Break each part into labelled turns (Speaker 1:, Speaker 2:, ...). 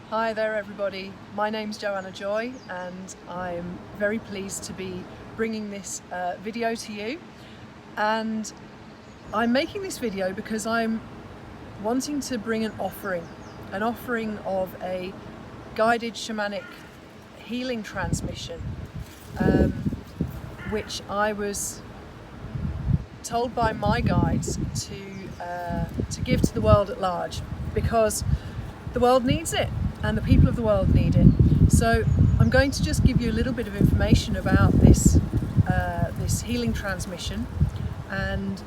Speaker 1: Hi there everybody, my name's Joanna Joy and I'm very pleased to be bringing this video to you. And I'm making this video because I'm wanting to bring an offering of a guided shamanic healing transmission, which I was told by my guides to give to the world at large, because the world needs it and the people of the world need it. So I'm going to just give you a little bit of information about this healing transmission, and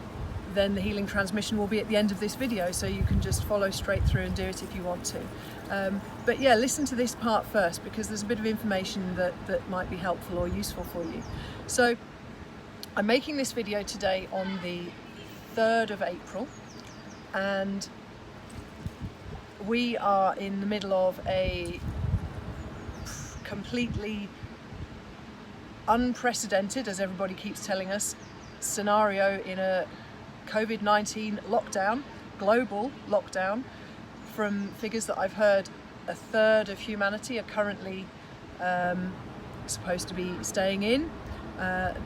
Speaker 1: then the healing transmission will be at the end of this video, so you can just follow straight through and do it if you want to. But yeah, listen to this part first, because there's a bit of information that might be helpful or useful for you. So I'm making this video today on the 3rd of April, and we are in the middle of a completely unprecedented, as everybody keeps telling us, scenario in a COVID-19 lockdown, global lockdown. From figures that I've heard, 1/3 of humanity are currently supposed to be staying in,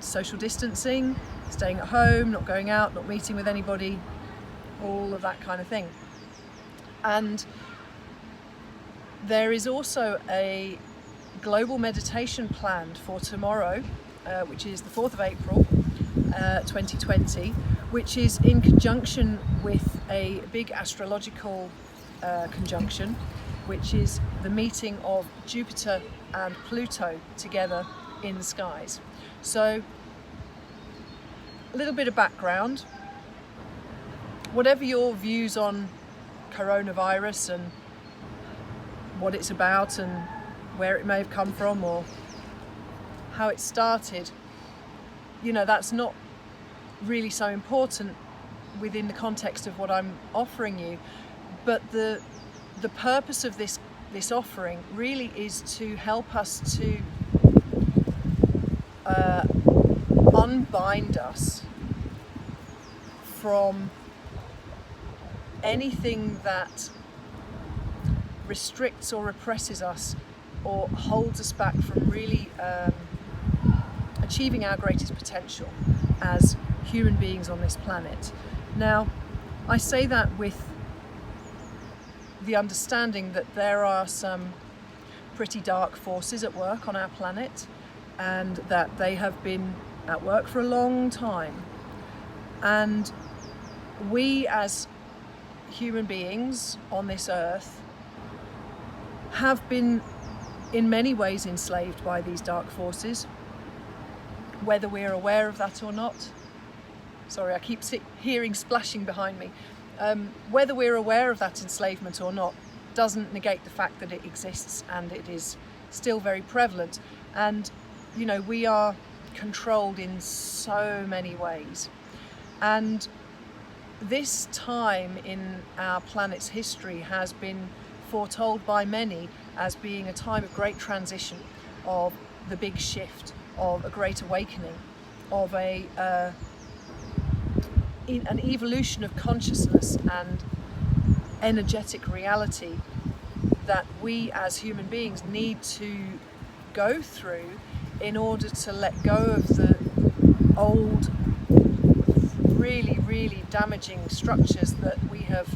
Speaker 1: social distancing, staying at home, not going out, not meeting with anybody, all of that kind of thing. And there is also a global meditation planned for tomorrow, which is the 4th of April 2020, which is in conjunction with a big astrological conjunction, which is the meeting of Jupiter and Pluto together in the skies. So a little bit of background. Whatever your views on coronavirus and what it's about and where it may have come from or how it started, you know, that's not really so important within the context of what I'm offering you. But the purpose of this offering really is to help us to unbind us from anything that restricts or represses us or holds us back from really achieving our greatest potential as human beings on this planet. Now, I say that with the understanding that there are some pretty dark forces at work on our planet, and that they have been at work for a long time. And we as human beings on this earth have been in many ways enslaved by these dark forces, whether we're aware of that or not. Sorry, I keep hearing splashing behind me. Whether we're aware of that enslavement or not doesn't negate the fact that it exists, and it is still very prevalent. And you know, we are controlled in so many ways. And this time in our planet's history has been foretold by many as being a time of great transition, of the big shift, of a great awakening, of an evolution of consciousness and energetic reality that we as human beings need to go through in order to let go of the old, really damaging structures that we have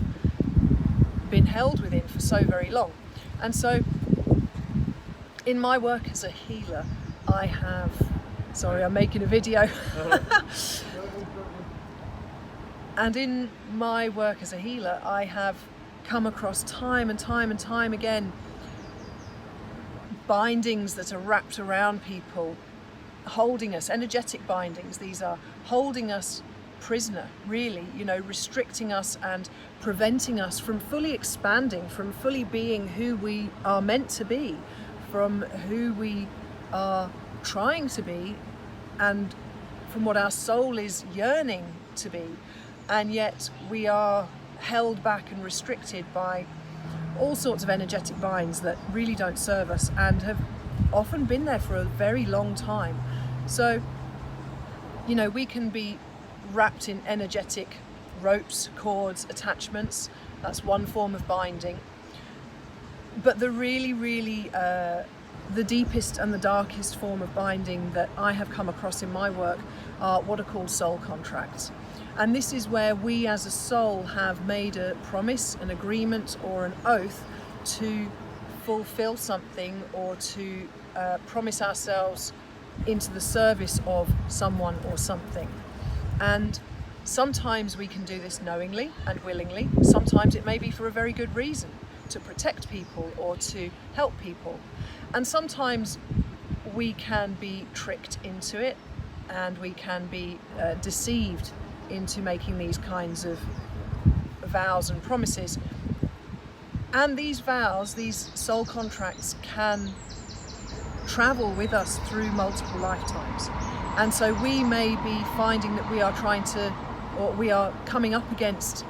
Speaker 1: been held within for so very long. And so in my work as a healer, I have, sorry, I'm making a video. And in my work as a healer, I have come across time and time again bindings that are wrapped around people, holding us, energetic bindings. These are holding us prisoner, really, you know, restricting us and preventing us from fully expanding, from fully being who we are meant to be, from who we are trying to be, and from what our soul is yearning to be. And yet we are held back and restricted by all sorts of energetic binds that really don't serve us and have often been there for a very long time. So, you know, we can be wrapped in energetic ropes, cords, attachments. That's one form of binding. But the really the deepest and the darkest form of binding that I have come across in my work are what are called soul contracts. And this is where we as a soul have made a promise, an agreement, or an oath to fulfill something, or to promise ourselves into the service of someone or something. And sometimes we can do this knowingly and willingly. Sometimes it may be for a very good reason, to protect people or to help people. And sometimes we can be tricked into it, and we can be deceived into making these kinds of vows and promises. And these vows, these soul contracts, can travel with us through multiple lifetimes. And so we may be finding that we are trying to, or we are coming up against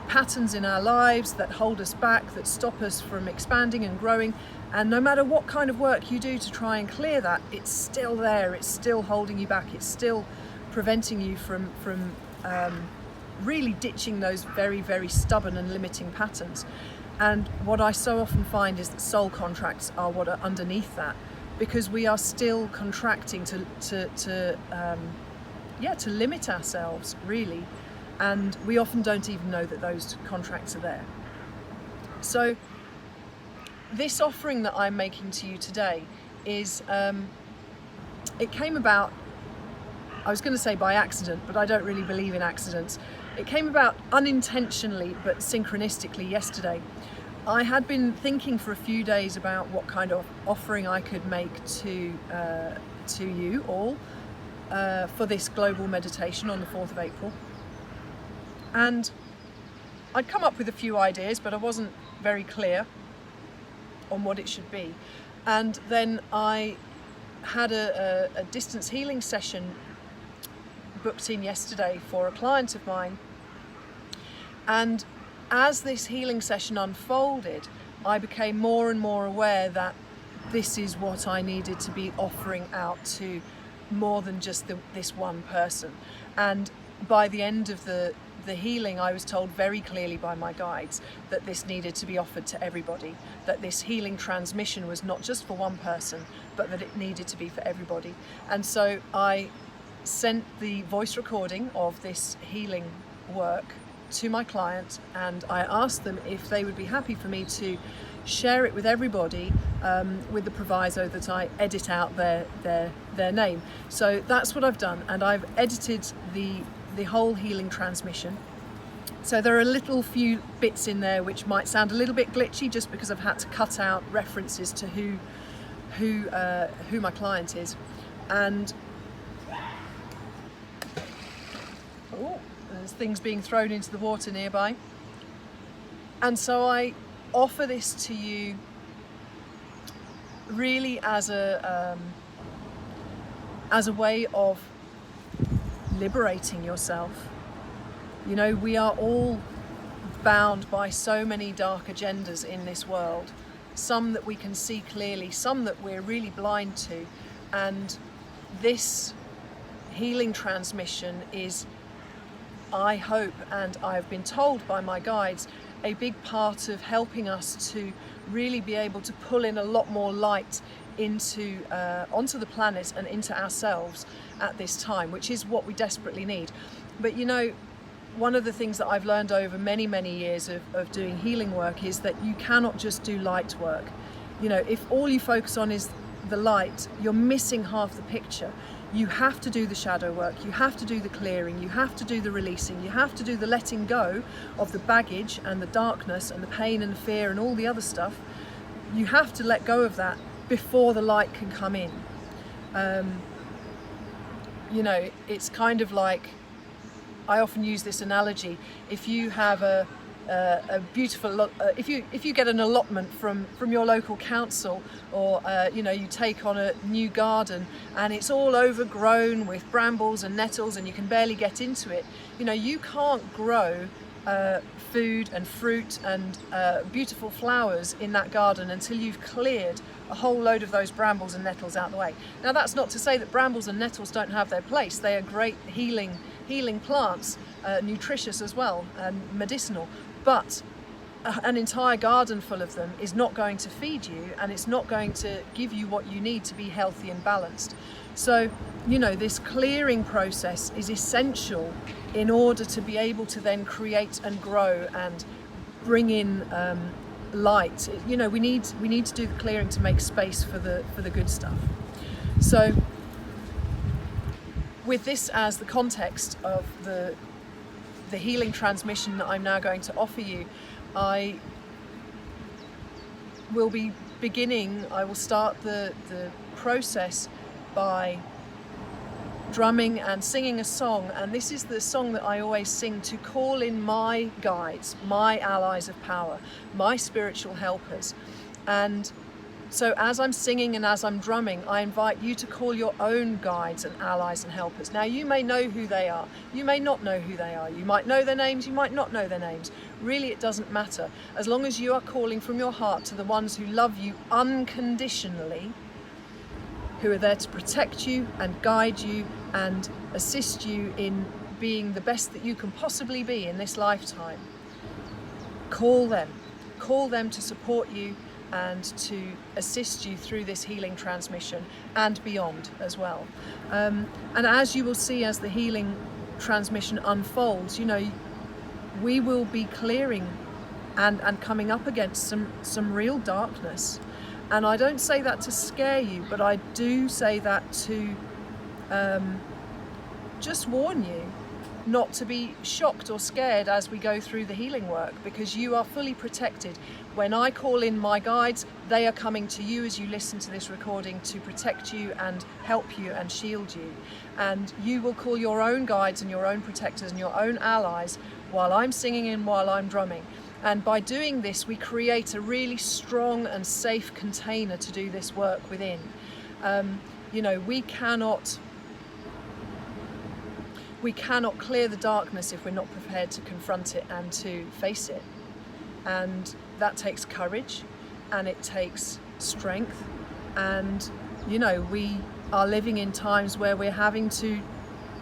Speaker 1: patterns in our lives that hold us back, that stop us from expanding and growing. And no matter what kind of work you do to try and clear that, it's still there, it's still holding you back, it's still preventing you from really ditching those very stubborn and limiting patterns. And what I so often find is that soul contracts are what are underneath that, because we are still contracting to limit ourselves, really, and we often don't even know that those contracts are there. So this offering that I'm making to you today is, it came about, I was going to say by accident, but I don't really believe in accidents. It came about unintentionally but synchronistically yesterday. I had been thinking for a few days about what kind of offering I could make to you all for this global meditation on the 4th of April. And I'd come up with a few ideas, but I wasn't very clear on what it should be. And then I had a distance healing session booked in yesterday for a client of mine. And as this healing session unfolded, I became more and more aware that this is what I needed to be offering out to more than just this one person. And by the end of the healing, I was told very clearly by my guides that this needed to be offered to everybody, that this healing transmission was not just for one person, but that it needed to be for everybody. And so I sent the voice recording of this healing work to my client, and I asked them if they would be happy for me to share it with everybody, with the proviso that I edit out their name. So that's what I've done, and I've edited the whole healing transmission. So there are a few bits in there which might sound a little bit glitchy, just because I've had to cut out references to who my client is. And there's things being thrown into the water nearby. And so I offer this to you really as a way of liberating yourself. You know, we are all bound by so many dark agendas in this world, some that we can see clearly, some that we're really blind to, and this healing transmission is, I hope, and I've been told by my guides, a big part of helping us to really be able to pull in a lot more light into onto the planet and into ourselves at this time, which is what we desperately need. But you know, one of the things that I've learned over many years of doing healing work is that you cannot just do light work. You know, if all you focus on is the light, you're missing half the picture. You have to do the shadow work, you have to do the clearing, you have to do the releasing, you have to do the letting go of the baggage and the darkness and the pain and the fear and all the other stuff. You have to let go of that before the light can come in. You know, it's kind of like, I often use this analogy. If you have a beautiful, if you get an allotment from your local council, or you know, you take on a new garden and it's all overgrown with brambles and nettles and you can barely get into it, you know, you can't grow food and fruit and beautiful flowers in that garden until you've cleared a whole load of those brambles and nettles out of the way. Now, that's not to say that brambles and nettles don't have their place. They are great healing plants, nutritious as well and medicinal. But an entire garden full of them is not going to feed you, and it's not going to give you what you need to be healthy and balanced. So, you know, this clearing process is essential in order to be able to then create and grow and bring in light. You know, we need to do the clearing to make space for the good stuff. So with this as the context of the healing transmission that I'm now going to offer you, I will start the process by drumming and singing a song, and this is the song that I always sing to call in my guides, my allies of power, my spiritual helpers. And so as I'm singing and as I'm drumming, I invite you to call your own guides and allies and helpers. Now, you may know who they are, you may not know who they are, you might know their names, you might not know their names. Really, it doesn't matter. As long as you are calling from your heart to the ones who love you unconditionally, who are there to protect you and guide you and assist you in being the best that you can possibly be in this lifetime. Call them to support you and to assist you through this healing transmission and beyond as well. And as you will see, as the healing transmission unfolds, you know, we will be clearing and coming up against some real darkness. And I don't say that to scare you, but I do say that to just warn you not to be shocked or scared as we go through the healing work, because you are fully protected. When I call in my guides, they are coming to you as you listen to this recording to protect you and help you and shield you. And you will call your own guides and your own protectors and your own allies while I'm singing and while I'm drumming. And by doing this, we create a really strong and safe container to do this work within. You know, we cannot clear the darkness if we're not prepared to confront it and to face it. And that takes courage, and it takes strength. And, you know, we are living in times where we're having to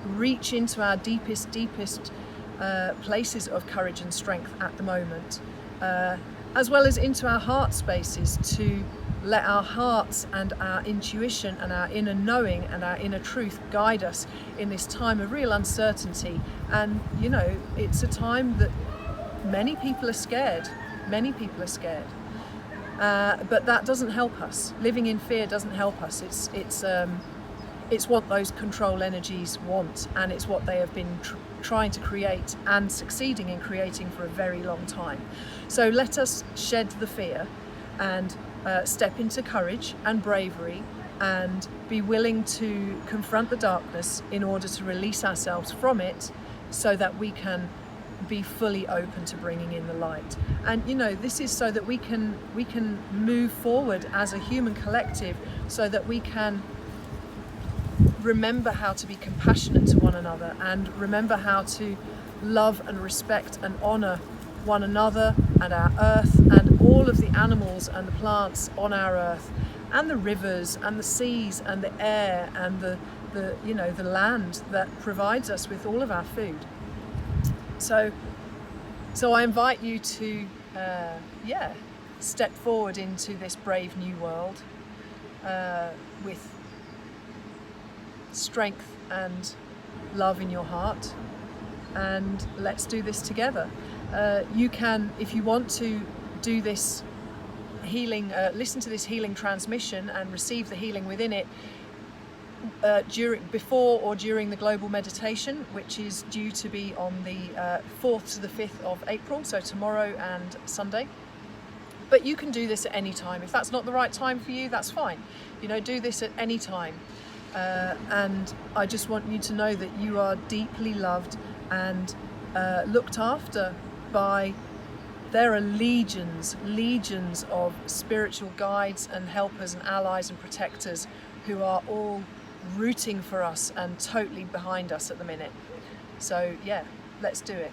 Speaker 1: reach into our deepest places of courage and strength at the moment, as well as into our heart spaces, to let our hearts and our intuition and our inner knowing and our inner truth guide us in this time of real uncertainty. And, you know, it's a time that many people are scared. But that doesn't help us. Living in fear doesn't help us. It's what those control energies want, and it's what they have been trying to create and succeeding in creating for a very long time. So let us shed the fear and step into courage and bravery and be willing to confront the darkness in order to release ourselves from it, so that we can be fully open to bringing in the light. And, you know, this is so that we can move forward as a human collective, so that we can remember how to be compassionate to one another, and remember how to love and respect and honor one another and our earth and all of the animals and the plants on our earth, and the rivers and the seas and the air and the you know, the land that provides us with all of our food. So I invite you to step forward into this brave new world with strength and love in your heart, and let's do this together. You can, if you want to do this healing, listen to this healing transmission and receive the healing within it before or during the global meditation, which is due to be on the 4th to the 5th of April, so tomorrow and Sunday. But you can do this at any time. If that's not the right time for you, that's fine. You know, do this at any time. And I just want you to know that you are deeply loved and looked after by, there are legions of spiritual guides and helpers and allies and protectors who are all rooting for us and totally behind us at the minute. So yeah, let's do it.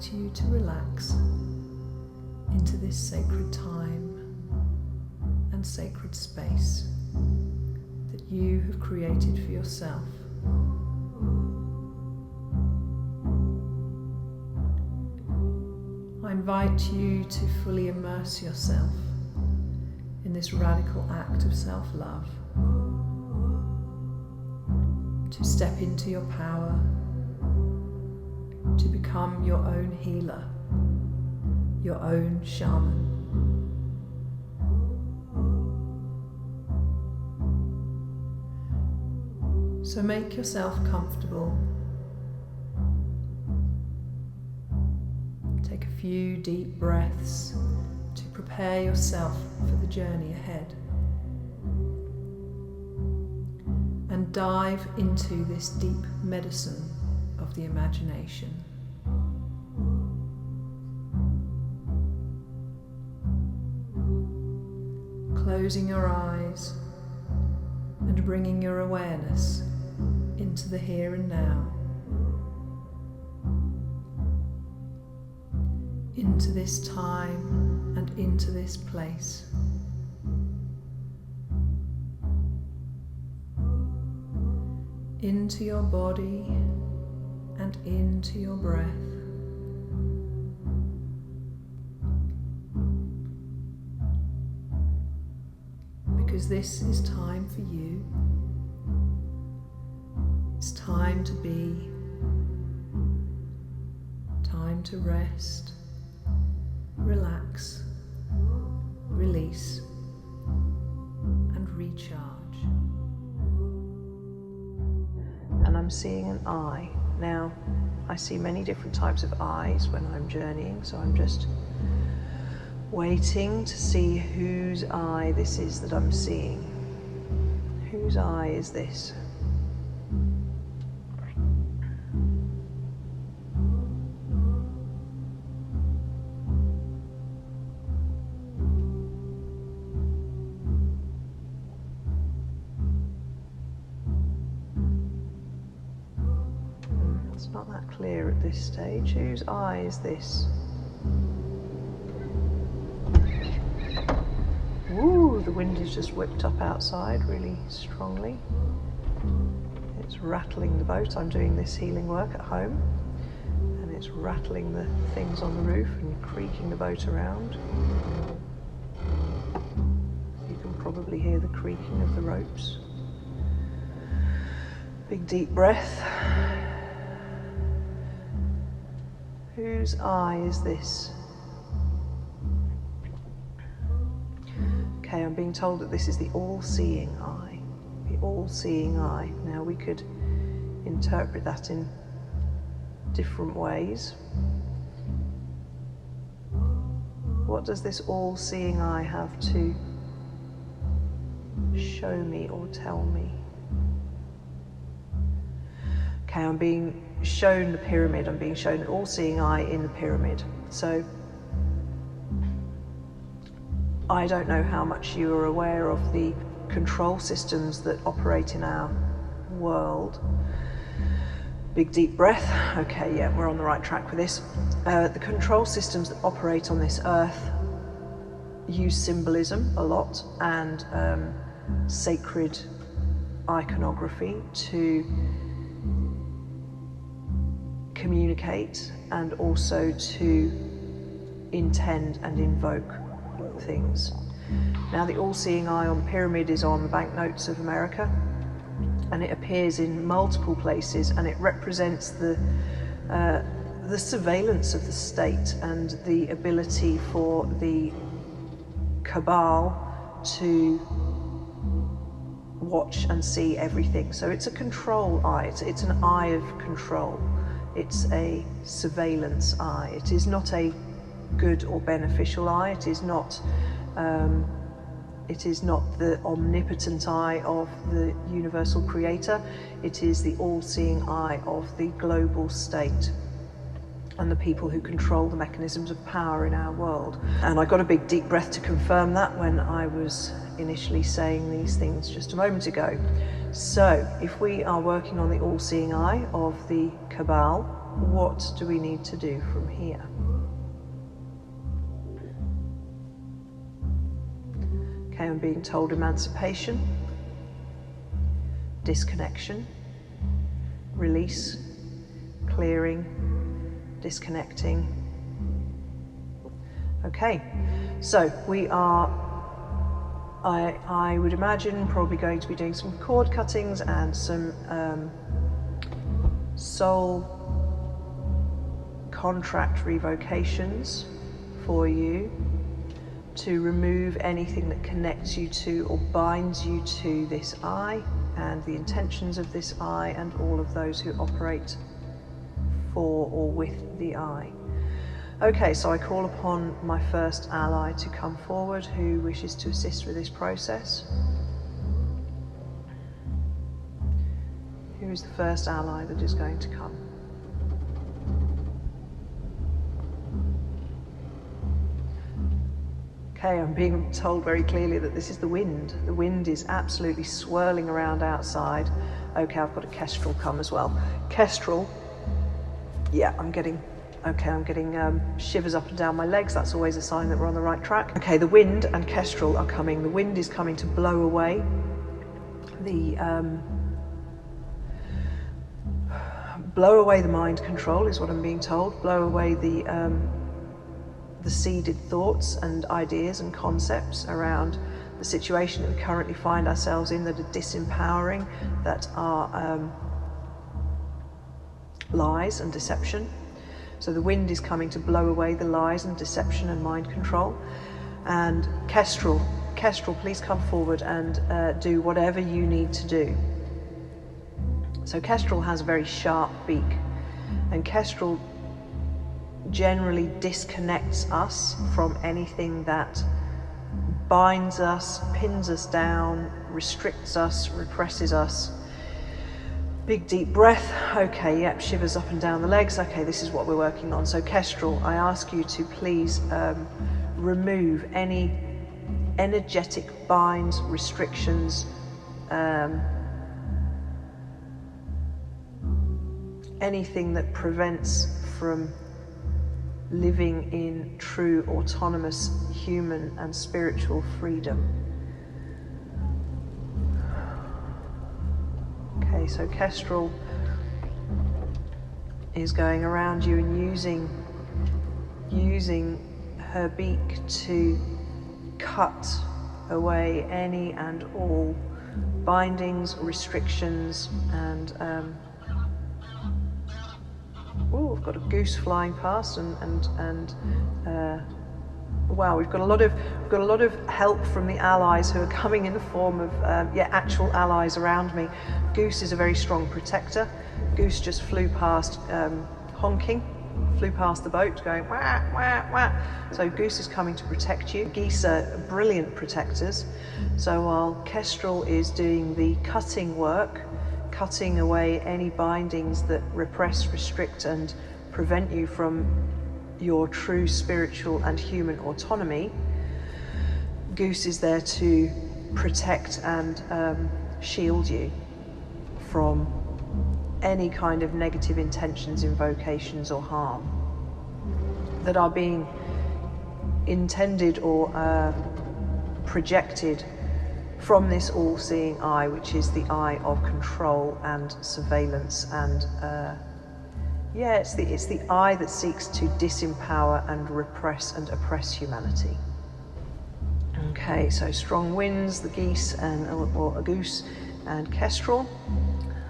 Speaker 1: invite you to relax into this sacred time and sacred space that you have created for yourself. I invite you to fully immerse yourself in this radical act of self-love, to step into your power, to become your own healer, your own shaman. So make yourself comfortable. Take a few deep breaths to prepare yourself for the journey ahead. And dive into this deep medicine of the imagination. Closing your eyes and bringing your awareness into the here and now, into this time and into this place. Into your body and into your breath. Because this is time for you. It's time to be, time to rest, relax, release, and recharge. And I'm seeing an eye. Now, I see many different types of eyes when I'm journeying, so I'm just waiting to see whose eye this is that I'm seeing. Whose eye is this? It's not that clear at this stage. Whose eye is this? Ooh, the wind has just whipped up outside really strongly. It's rattling the boat. I'm doing this healing work at home, and it's rattling the things on the roof and creaking the boat around. You can probably hear the creaking of the ropes. Big deep breath. Whose eye is this? Okay, I'm being told that this is the all-seeing eye. The all-seeing eye. Now we could interpret that in different ways. What does this all-seeing eye have to show me or tell me? Okay, I'm being shown the pyramid. I'm being shown the all-seeing eye in the pyramid. So I don't know how much you are aware of the control systems that operate in our world. Big deep breath. Okay, yeah, we're on the right track with this. The control systems that operate on this earth use symbolism a lot and sacred iconography to communicate and also to intend and invoke things. Now, the all-seeing eye on the pyramid is on the banknotes of America, and it appears in multiple places, and it represents the surveillance of the state and the ability for the cabal to watch and see everything. So it's a control eye. It's an eye of control. It's a surveillance eye. It is not a good or beneficial eye. It is not the omnipotent eye of the universal creator. It is the all-seeing eye of the global state and the people who control the mechanisms of power in our world. And I got a big deep breath to confirm that when I was initially saying these things just a moment ago. So if we are working on the all-seeing eye of the cabal, what do we need to do from here? Okay, I'm being told emancipation, disconnection, release, clearing, disconnecting. Okay, so we are, I would imagine, probably going to be doing some cord cuttings and some soul contract revocations for you to remove anything that connects you to or binds you to this I and the intentions of this I and all of those who operate for or with the I. Okay, so I call upon my first ally to come forward who wishes to assist with this process. Who is the first ally that is going to come? Okay, I'm being told very clearly that this is the wind. The wind is absolutely swirling around outside. Okay, I've got a kestrel come as well. Kestrel, yeah, I'm getting shivers up and down my legs. That's always a sign that we're on the right track. Okay, the wind and kestrel are coming. The wind is coming to blow away the mind control is what I'm being told. Blow away the seeded thoughts and ideas and concepts around the situation that we currently find ourselves in that are disempowering, that are lies and deception. So the wind is coming to blow away the lies and deception and mind control. And Kestrel, please come forward and do whatever you need to do. So Kestrel has a very sharp beak, and Kestrel generally disconnects us from anything that binds us, pins us down, restricts us, represses us. Big deep breath. Okay, yep, shivers up and down the legs. Okay, this is what we're working on. So Kestrel, I ask you to please remove any energetic binds, restrictions, anything that prevents from living in true autonomous human and spiritual freedom. Okay, so Kestrel is going around you and using her beak to cut away any and all bindings, restrictions, and oh, we've got a goose flying past, and wow, we've got a lot of help from the allies who are coming in the form of actual allies around me. Goose is a very strong protector. Goose just flew past, honking, flew past the boat, going wah wah wah. So Goose is coming to protect you. Geese are brilliant protectors. So while Kestrel is doing the cutting work, cutting away any bindings that repress, restrict, and prevent you from your true spiritual and human autonomy, Goose is there to protect and shield you from any kind of negative intentions, invocations, or harm that are being intended or projected from this all-seeing eye, which is the eye of control and surveillance, and it's the eye that seeks to disempower and repress and oppress humanity. Okay, so strong winds, the geese or a goose and Kestrel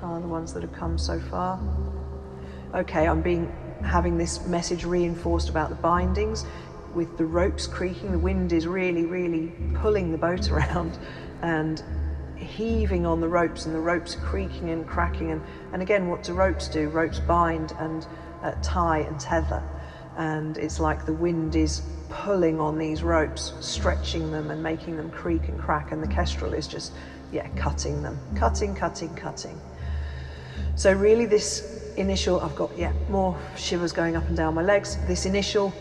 Speaker 1: are the ones that have come so far. Okay, I'm having this message reinforced about the bindings. With the ropes creaking, the wind is really, really pulling the boat around and heaving on the ropes, and the ropes are creaking and cracking. And again, what do ropes do? Ropes bind and tie and tether. And it's like the wind is pulling on these ropes, stretching them and making them creak and crack. And the Kestrel is just, cutting them. Cutting. So really this initial, I've got, more shivers going up and down my legs. This initial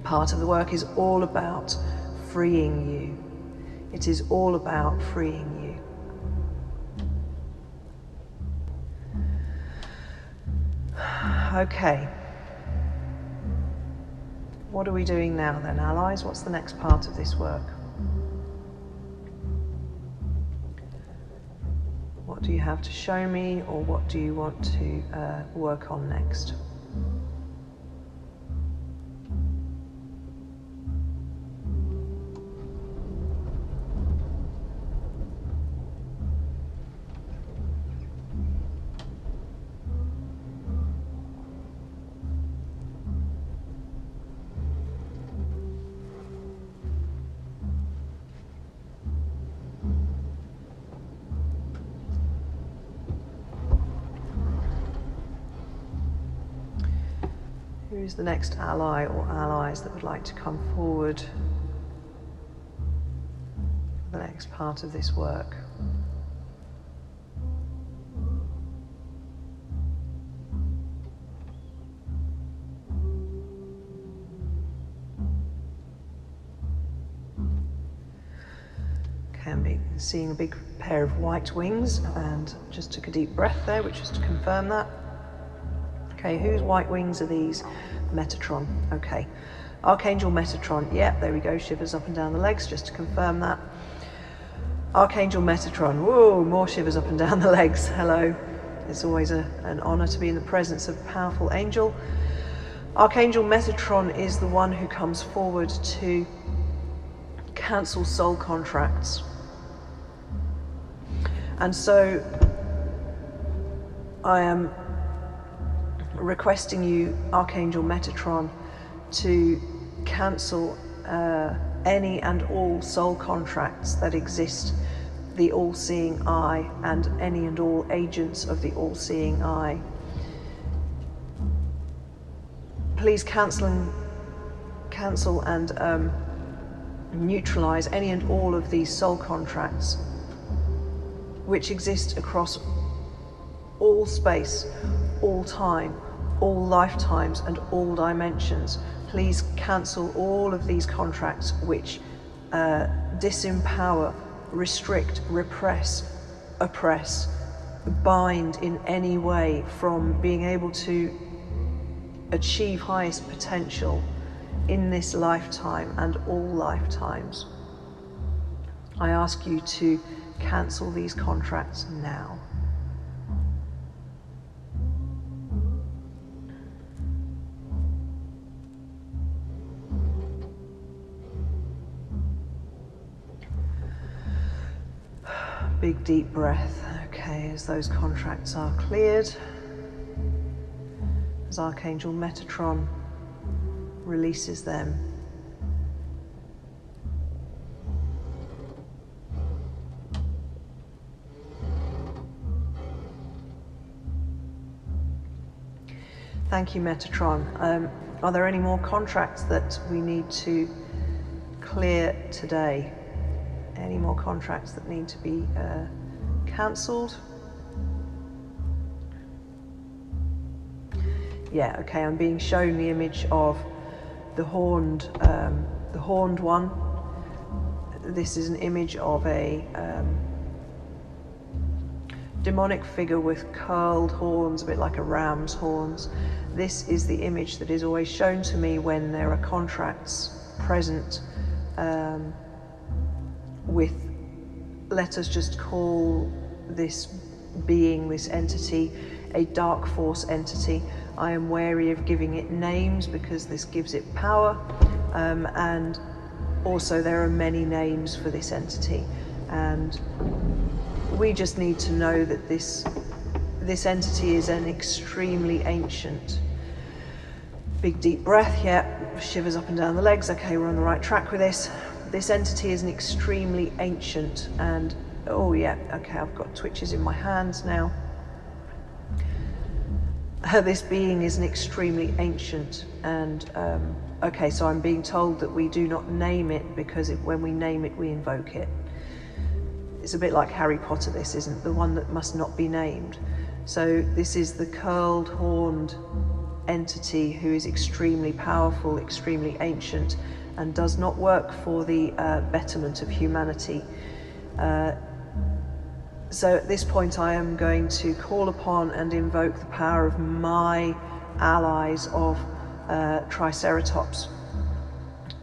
Speaker 1: part of the work is all about freeing you. It is all about freeing you.
Speaker 2: Okay. What are we doing now then, allies? What's the next part of this work? What do you have to show me, or what do you want to work on next? Who's the next ally or allies that would like to come forward for the next part of this work? Okay, I'm seeing a big pair of white wings, and just took a deep breath there, which was to confirm that. Okay, whose white wings are these? Metatron. Okay. Archangel Metatron. Yep, there we go. Shivers up and down the legs, just to confirm that. Archangel Metatron. Whoa, more shivers up and down the legs. Hello. It's always an honor to be in the presence of a powerful angel. Archangel Metatron is the one who comes forward to cancel soul contracts. And so I am requesting you, Archangel Metatron, to cancel any and all soul contracts that exist, the all-seeing eye, and any and all agents of the all-seeing eye. Please cancel and neutralize any and all of these soul contracts which exist across all space, all time, all lifetimes, and all dimensions. Please cancel all of these contracts which disempower, restrict, repress, oppress, bind in any way from being able to achieve highest potential in this lifetime and all lifetimes. I ask you to cancel these contracts now. Big deep breath. Okay, as those contracts are cleared, as Archangel Metatron releases them, thank you, Metatron. Are there any more contracts that we need to clear today? Any more contracts that need to be cancelled? Yeah, okay, I'm being shown the image of the horned one. This is an image of a demonic figure with curled horns, a bit like a ram's horns. This is the image that is always shown to me when there are contracts present with, let us just call this being, this entity, a dark force entity. I am wary of giving it names because this gives it power, and also there are many names for this entity, and we just need to know that this entity is an extremely ancient. Big deep breath, yeah, shivers up and down the legs. Okay, we're on the right track with this. This entity is an extremely ancient, and oh yeah, okay, I've got twitches in my hands now. This being is an extremely ancient, and okay, so I'm being told that we do not name it because when we name it, we invoke it. It's a bit like Harry Potter, this isn't the one that must not be named. So this is the curled, horned entity who is extremely powerful, extremely ancient, and does not work for the betterment of humanity. So at this point I am going to call upon and invoke the power of my allies of Triceratops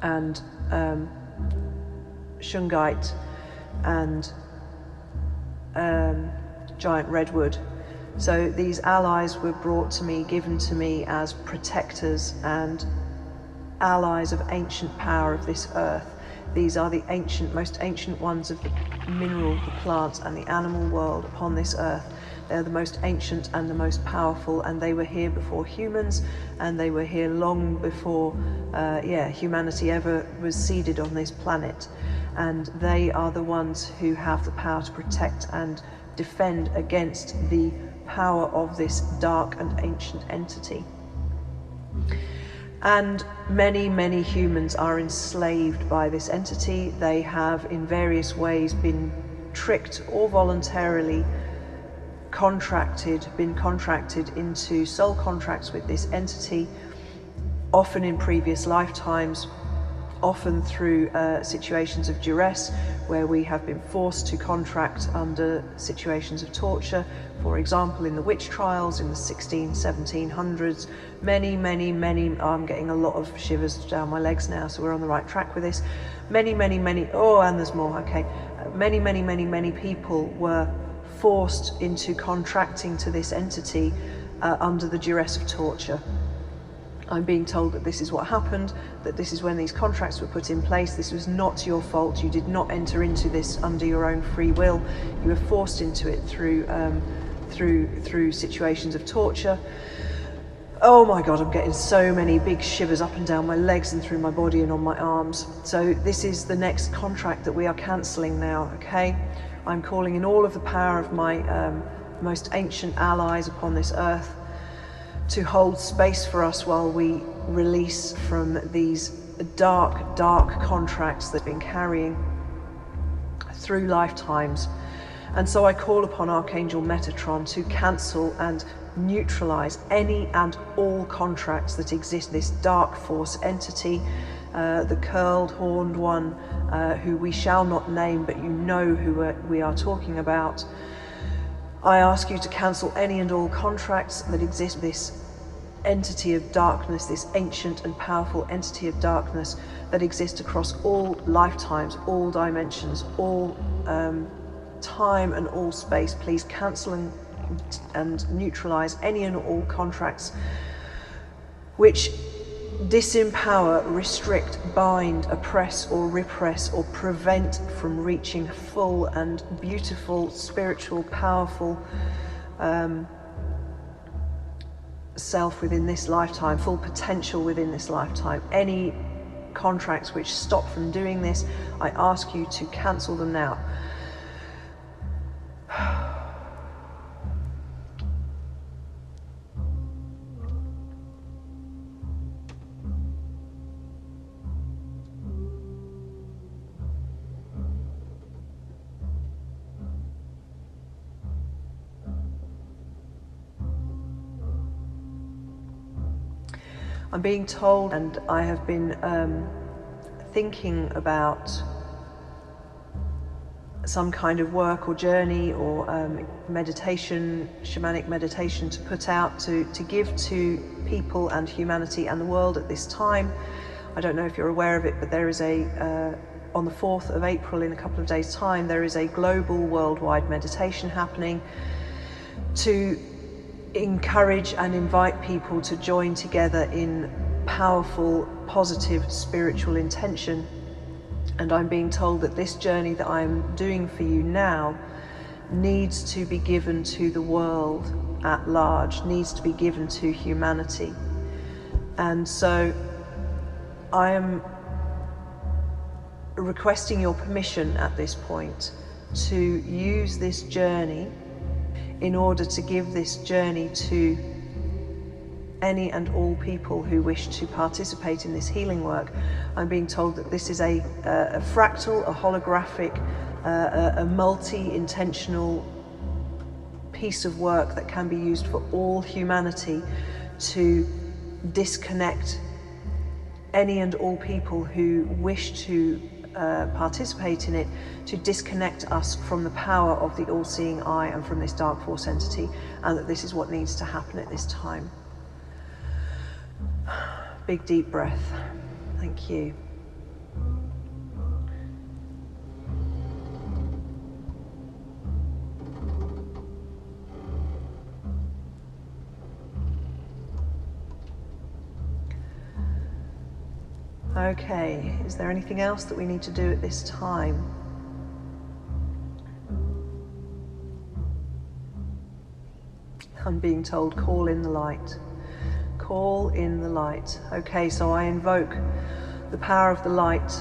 Speaker 2: and Shungite and giant redwood. So these allies were brought to me, given to me as protectors and allies of ancient power of this earth. These are the ancient, most ancient ones of the mineral, the plants and the animal world upon this earth. They're the most ancient and the most powerful, and they were here before humans, and they were here long before humanity ever was seeded on this planet. And they are the ones who have the power to protect and defend against the power of this dark and ancient entity. And many, many humans are enslaved by this entity. They have in various ways been tricked or voluntarily been contracted into soul contracts with this entity, often in previous lifetimes, often through situations of duress, where we have been forced to contract under situations of torture. For example, in the witch trials in the 1700s, many, I'm getting a lot of shivers down my legs now, so we're on the right track with this. Many, oh, and there's more, okay. Many people were forced into contracting to this entity under the duress of torture. I'm being told that this is what happened, that this is when these contracts were put in place. This was not your fault. You did not enter into this under your own free will. You were forced into it through situations of torture. Oh my God, I'm getting so many big shivers up and down my legs and through my body and on my arms. So this is the next contract that we are cancelling now, okay? I'm calling in all of the power of my most ancient allies upon this earth to hold space for us while we release from these dark contracts that have been carrying through lifetimes. And so I call upon Archangel Metatron to cancel and neutralize any and all contracts that exist, this dark force entity, the curled horned one, who we shall not name, but you know who we are talking about. I ask you to cancel any and all contracts that exist, this entity of darkness, this ancient and powerful entity of darkness that exists across all lifetimes, all dimensions, all time and all space. Please cancel and neutralize any and all contracts which disempower, restrict, bind, oppress or repress or prevent from reaching full and beautiful, spiritual, powerful self within this lifetime, full potential within this lifetime. Any contracts which stop from doing this, I ask you to cancel them now. I'm being told, and I have been thinking about some kind of work or journey or meditation, shamanic meditation to put out to give to people and humanity and the world at this time. I don't know if you're aware of it, but there is on the 4th of April, in a couple of days' time, there is a global worldwide meditation happening to encourage and invite people to join together in powerful, positive, spiritual intention. And I'm being told that this journey that I'm doing for you now needs to be given to the world at large, needs to be given to humanity. And so I am requesting your permission at this point to use this journey in order to give this journey to any and all people who wish to participate in this healing work. I'm being told that this is a fractal, a holographic, a multi-intentional piece of work that can be used for all humanity to disconnect any and all people who wish to participate in it, to disconnect us from the power of the all-seeing eye and from this dark force entity, and that this is what needs to happen at this time. Big deep breath. Thank you. Okay, is there anything else that we need to do at this time? I'm being told, call in the light. Call in the light. Okay, so I invoke the power of the light.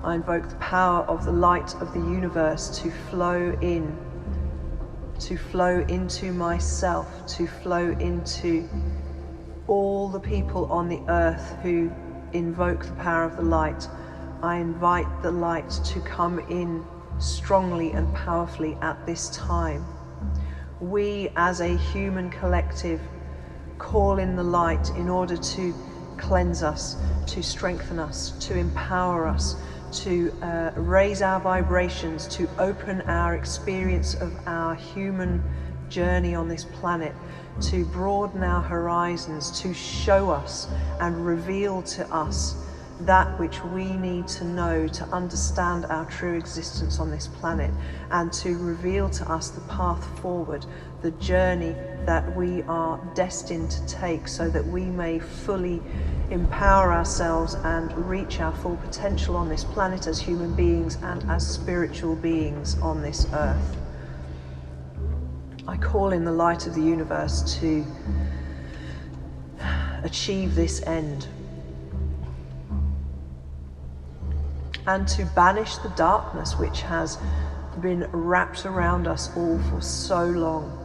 Speaker 2: I invoke the power of the light of the universe to flow into myself, to flow into all the people on the earth who invoke the power of the light. I invite the light to come in strongly and powerfully at this time. We as a human collective call in the light in order to cleanse us, to strengthen us, to empower us, to raise our vibrations, to open our experience of our human journey on this planet, to broaden our horizons, to show us and reveal to us that which we need to know to understand our true existence on this planet, and to reveal to us the path forward, the journey that we are destined to take, so that we may fully empower ourselves and reach our full potential on this planet as human beings and as spiritual beings on this earth. I call in the light of the universe to achieve this end and to banish the darkness which has been wrapped around us all for so long.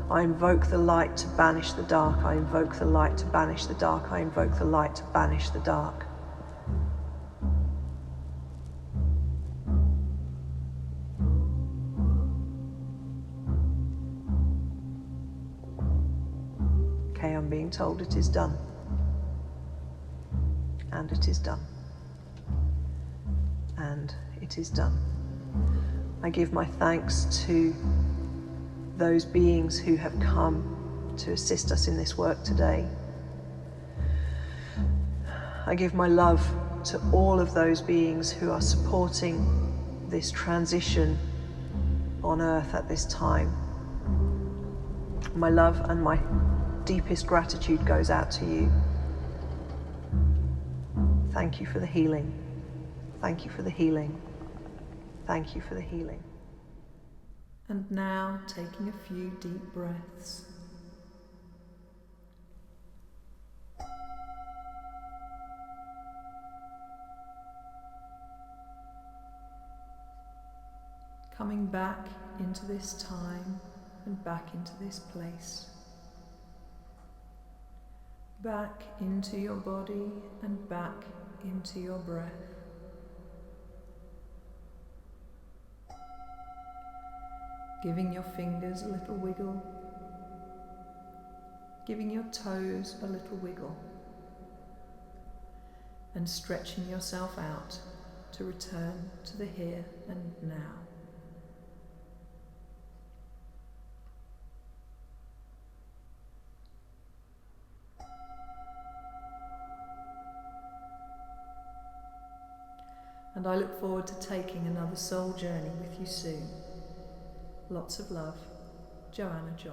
Speaker 2: I invoke the light to banish the dark. I invoke the light to banish the dark. I invoke the light to banish the dark. Okay, I'm being told it is done. And it is done. And it is done. I give my thanks to those beings who have come to assist us in this work today. I give my love to all of those beings who are supporting this transition on Earth at this time. My love and my deepest gratitude goes out to you. Thank you for the healing. Thank you for the healing. Thank you for the healing.
Speaker 3: And now taking a few deep breaths. Coming back into this time and back into this place. Back into your body and back into your breath. Giving your fingers a little wiggle. Giving your toes a little wiggle. And stretching yourself out to return to the here and now. And I look forward to taking another soul journey with you soon. Lots of love, Joanna Joy.